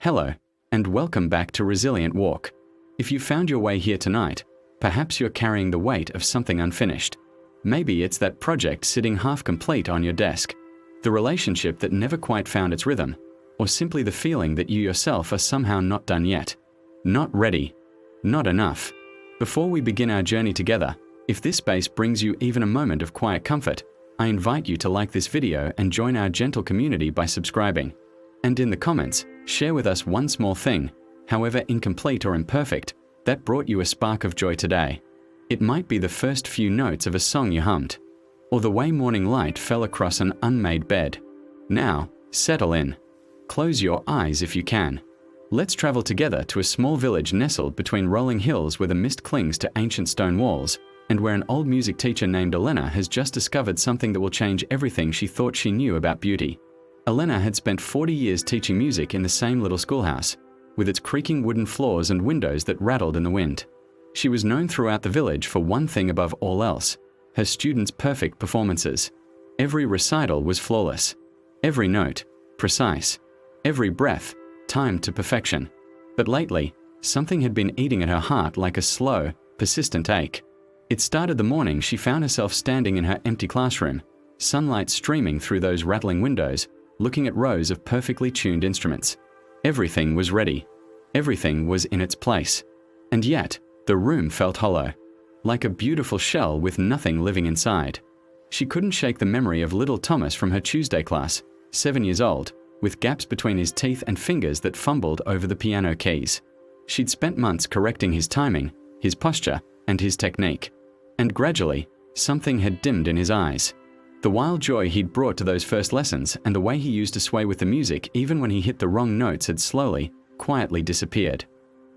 Hello, and welcome back to Resilient Walk. If you found your way here tonight, perhaps you're carrying the weight of something unfinished. Maybe it's that project sitting half complete on your desk, the relationship that never quite found its rhythm, or simply the feeling that you yourself are somehow not done yet. Not ready. Not enough. Before we begin our journey together, if this space brings you even a moment of quiet comfort, I invite you to like this video and join our gentle community by subscribing. And in the comments, share with us one small thing, however incomplete or imperfect, that brought you a spark of joy today. It might be the first few notes of a song you hummed, or the way morning light fell across an unmade bed. Now, settle in. Close your eyes if you can. Let's travel together to a small village nestled between rolling hills where the mist clings to ancient stone walls, and where an old music teacher named Elena has just discovered something that will change everything she thought she knew about beauty. Elena had spent 40 years teaching music in the same little schoolhouse, with its creaking wooden floors and windows that rattled in the wind. She was known throughout the village for one thing above all else: her students' perfect performances. Every recital was flawless. Every note, precise. Every breath, timed to perfection. But lately, something had been eating at her heart like a slow, persistent ache. It started the morning she found herself standing in her empty classroom, sunlight streaming through those rattling windows, looking at rows of perfectly tuned instruments. Everything was ready. Everything was in its place. And yet, the room felt hollow, like a beautiful shell with nothing living inside. She couldn't shake the memory of little Thomas from her Tuesday class, 7 years old, with gaps between his teeth and fingers that fumbled over the piano keys. She'd spent months correcting his timing, his posture, and his technique. And gradually, something had dimmed in his eyes. The wild joy he'd brought to those first lessons and the way he used to sway with the music even when he hit the wrong notes had slowly, quietly disappeared.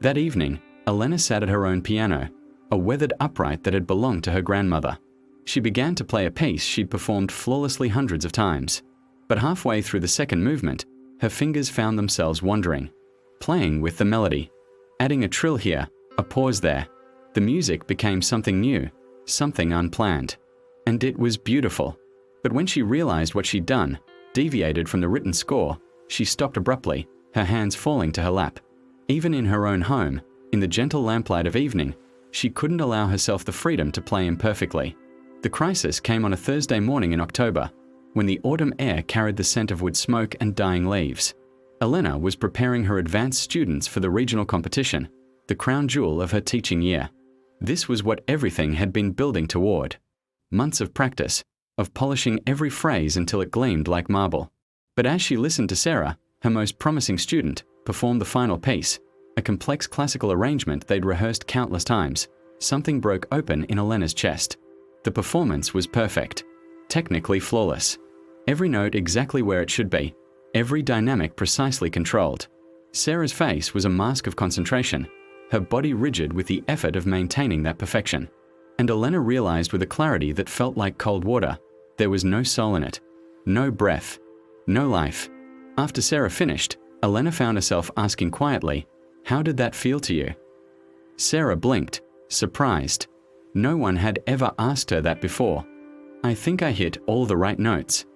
That evening, Elena sat at her own piano, a weathered upright that had belonged to her grandmother. She began to play a piece she'd performed flawlessly hundreds of times. But halfway through the second movement, her fingers found themselves wandering, playing with the melody, adding a trill here, a pause there. The music became something new, something unplanned. And it was beautiful. But when she realized what she'd done, deviated from the written score, she stopped abruptly, her hands falling to her lap. Even in her own home, in the gentle lamplight of evening, she couldn't allow herself the freedom to play imperfectly. The crisis came on a Thursday morning in October, when the autumn air carried the scent of wood smoke and dying leaves. Elena was preparing her advanced students for the regional competition, the crown jewel of her teaching year. This was what everything had been building toward. Months of practice, of polishing every phrase until it gleamed like marble. But as she listened to Sarah, her most promising student, perform the final piece, a complex classical arrangement they'd rehearsed countless times, something broke open in Elena's chest. The performance was perfect, technically flawless. Every note exactly where it should be, every dynamic precisely controlled. Sarah's face was a mask of concentration, her body rigid with the effort of maintaining that perfection. And Elena realized with a clarity that felt like cold water, there was no soul in it, no breath, no life. After Sarah finished, Elena found herself asking quietly, "How did that feel to you?" Sarah blinked, surprised. No one had ever asked her that before. "I think I hit all the right notes."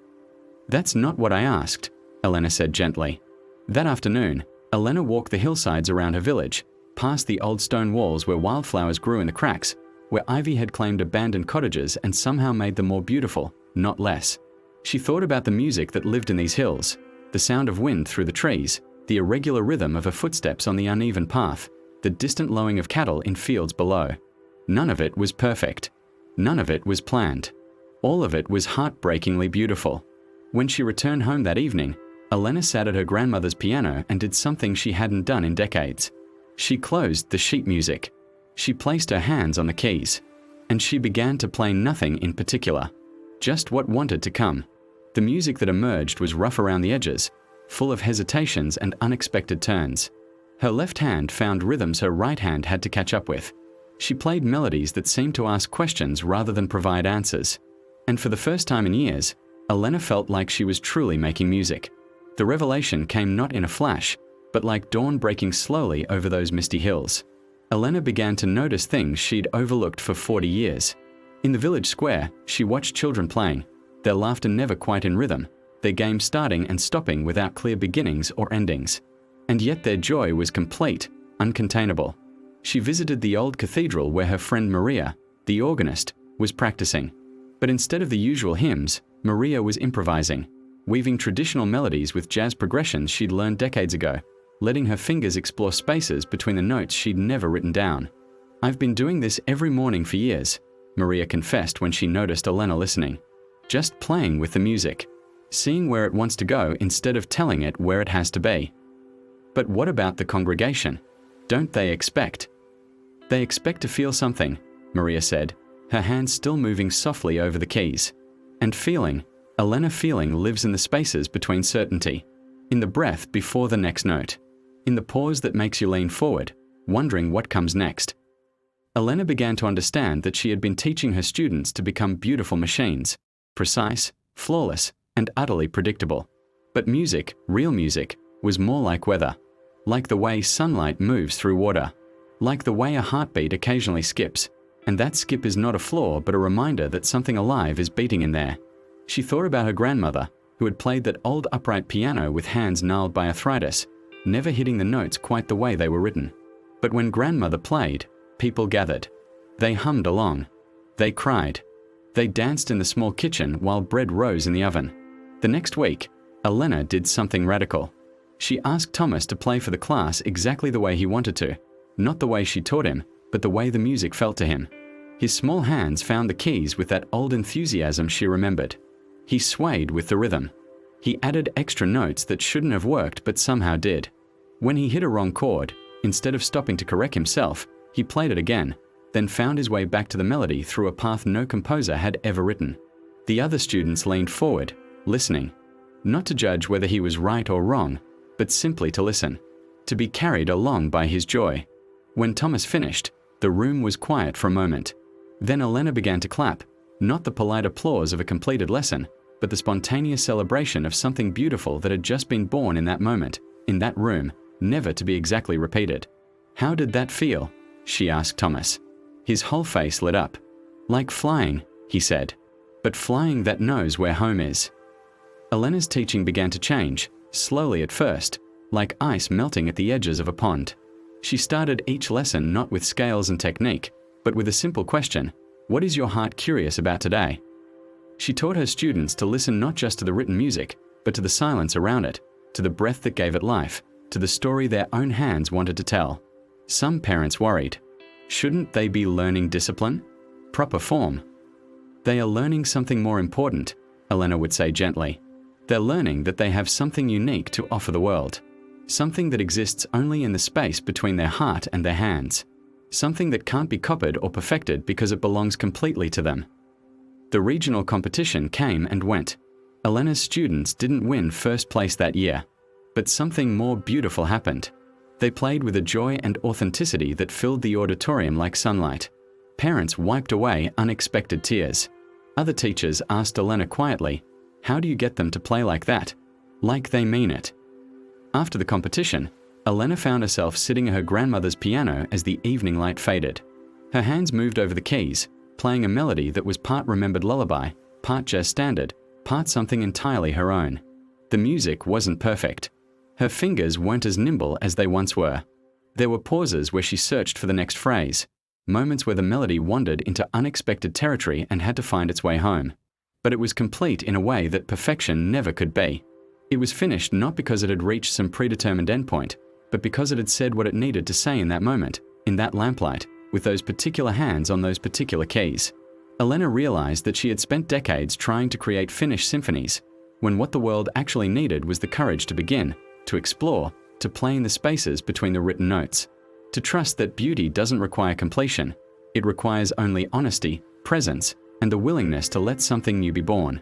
"That's not what I asked," Elena said gently. That afternoon, Elena walked the hillsides around her village, past the old stone walls where wildflowers grew in the cracks, where ivy had claimed abandoned cottages and somehow made them more beautiful, not less. She thought about the music that lived in these hills, the sound of wind through the trees, the irregular rhythm of her footsteps on the uneven path, the distant lowing of cattle in fields below. None of it was perfect. None of it was planned. All of it was heartbreakingly beautiful. When she returned home that evening, Elena sat at her grandmother's piano and did something she hadn't done in decades. She closed the sheet music. She placed her hands on the keys, and she began to play nothing in particular, just what wanted to come. The music that emerged was rough around the edges, full of hesitations and unexpected turns. Her left hand found rhythms her right hand had to catch up with. She played melodies that seemed to ask questions rather than provide answers. And for the first time in years, Elena felt like she was truly making music. The revelation came not in a flash, but like dawn breaking slowly over those misty hills. Elena began to notice things she'd overlooked for 40 years. In the village square, she watched children playing, their laughter never quite in rhythm, their games starting and stopping without clear beginnings or endings. And yet their joy was complete, uncontainable. She visited the old cathedral where her friend Maria, the organist, was practicing. But instead of the usual hymns, Maria was improvising, weaving traditional melodies with jazz progressions she'd learned decades ago, letting her fingers explore spaces between the notes she'd never written down. "I've been doing this every morning for years," Maria confessed when she noticed Elena listening. "Just playing with the music, seeing where it wants to go instead of telling it where it has to be." But what about the congregation? Don't they expect? "They expect to feel something," Maria said, her hands still moving softly over the keys. "And feeling, Elena, feeling lives in the spaces between certainty, in the breath before the next note, in the pause that makes you lean forward, wondering what comes next." Elena began to understand that she had been teaching her students to become beautiful machines, precise, flawless, and utterly predictable. But music, real music, was more like weather, like the way sunlight moves through water, like the way a heartbeat occasionally skips, and that skip is not a flaw but a reminder that something alive is beating in there. She thought about her grandmother, who had played that old upright piano with hands gnarled by arthritis, never hitting the notes quite the way they were written. But when grandmother played, people gathered. They hummed along. They cried. They danced in the small kitchen while bread rose in the oven. The next week, Elena did something radical. She asked Thomas to play for the class exactly the way he wanted to, not the way she taught him, but the way the music felt to him. His small hands found the keys with that old enthusiasm she remembered. He swayed with the rhythm. He added extra notes that shouldn't have worked but somehow did. When he hit a wrong chord, instead of stopping to correct himself, he played it again, then found his way back to the melody through a path no composer had ever written. The other students leaned forward, listening, not to judge whether he was right or wrong, but simply to listen, to be carried along by his joy. When Thomas finished, the room was quiet for a moment. Then Elena began to clap, not the polite applause of a completed lesson, but the spontaneous celebration of something beautiful that had just been born in that moment, in that room, never to be exactly repeated. "How did that feel?" she asked Thomas. His whole face lit up. "Like flying," he said, "but flying that knows where home is." Elena's teaching began to change, slowly at first, like ice melting at the edges of a pond. She started each lesson not with scales and technique, but with a simple question: "What is your heart curious about today?" She taught her students to listen not just to the written music, but to the silence around it, to the breath that gave it life, to the story their own hands wanted to tell. Some parents worried. Shouldn't they be learning discipline? Proper form? "They are learning something more important," Elena would say gently. "They're learning that they have something unique to offer the world. Something that exists only in the space between their heart and their hands. Something that can't be copied or perfected because it belongs completely to them." The regional competition came and went. Elena's students didn't win first place that year, but something more beautiful happened. They played with a joy and authenticity that filled the auditorium like sunlight. Parents wiped away unexpected tears. Other teachers asked Elena quietly, "How do you get them to play like that? Like they mean it?" After the competition, Elena found herself sitting at her grandmother's piano as the evening light faded. Her hands moved over the keys, playing a melody that was part remembered lullaby, part jazz standard, part something entirely her own. The music wasn't perfect. Her fingers weren't as nimble as they once were. There were pauses where she searched for the next phrase, moments where the melody wandered into unexpected territory and had to find its way home. But it was complete in a way that perfection never could be. It was finished not because it had reached some predetermined endpoint, but because it had said what it needed to say in that moment, in that lamplight, with those particular hands on those particular keys. Elena realized that she had spent decades trying to create finished symphonies, when what the world actually needed was the courage to begin, to explore, to play in the spaces between the written notes, to trust that beauty doesn't require completion. It requires only honesty, presence, and the willingness to let something new be born.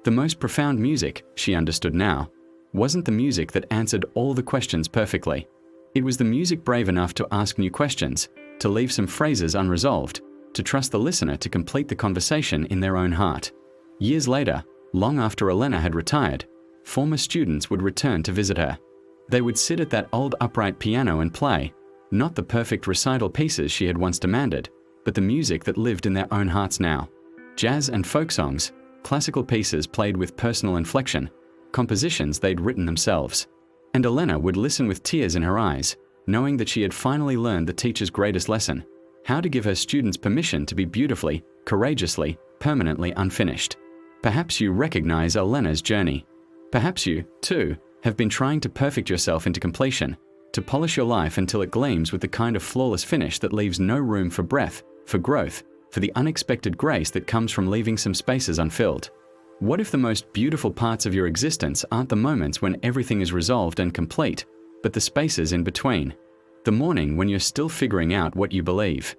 The most profound music, she understood now, wasn't the music that answered all the questions perfectly. It was the music brave enough to ask new questions, to leave some phrases unresolved, to trust the listener to complete the conversation in their own heart. Years later, long after Elena had retired, former students would return to visit her. They would sit at that old upright piano and play, not the perfect recital pieces she had once demanded, but the music that lived in their own hearts now. Jazz and folk songs, classical pieces played with personal inflection, compositions they'd written themselves. And Elena would listen with tears in her eyes, knowing that she had finally learned the teacher's greatest lesson: how to give her students permission to be beautifully, courageously, permanently unfinished. Perhaps you recognize Elena's journey. Perhaps you, too, have been trying to perfect yourself into completion, to polish your life until it gleams with the kind of flawless finish that leaves no room for breath, for growth, for the unexpected grace that comes from leaving some spaces unfilled. What if the most beautiful parts of your existence aren't the moments when everything is resolved and complete, but the spaces in between? The morning when you're still figuring out what you believe.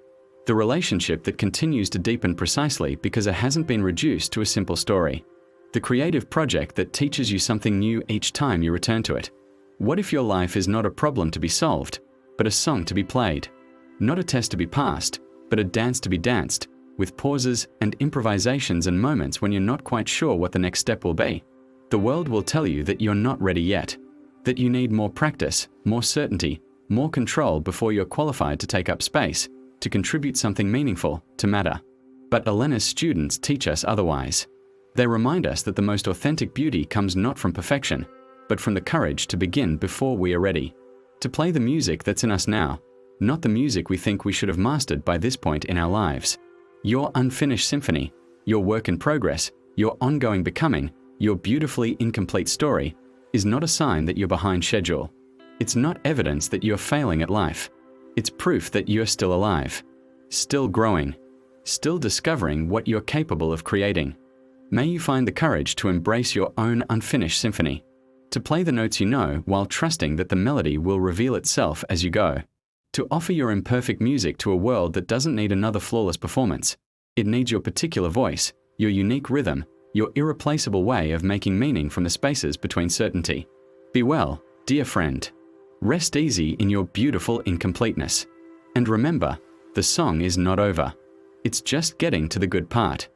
The relationship that continues to deepen precisely because it hasn't been reduced to a simple story. The creative project that teaches you something new each time you return to it. What if your life is not a problem to be solved, but a song to be played? Not a test to be passed, but a dance to be danced, with pauses and improvisations and moments when you're not quite sure what the next step will be. The world will tell you that you're not ready yet, that you need more practice, more certainty, more control before you're qualified to take up space, to contribute something meaningful, to matter. But Elena's students teach us otherwise. They remind us that the most authentic beauty comes not from perfection, but from the courage to begin before we are ready. To play the music that's in us now, not the music we think we should have mastered by this point in our lives. Your unfinished symphony, your work in progress, your ongoing becoming, your beautifully incomplete story, is not a sign that you're behind schedule. It's not evidence that you're failing at life. It's proof that you're still alive, still growing, still discovering what you're capable of creating. May you find the courage to embrace your own unfinished symphony, to play the notes you know while trusting that the melody will reveal itself as you go, to offer your imperfect music to a world that doesn't need another flawless performance. It needs your particular voice, your unique rhythm, your irreplaceable way of making meaning from the spaces between certainty. Be well, dear friend. Rest easy in your beautiful incompleteness. And remember, the song is not over. It's just getting to the good part.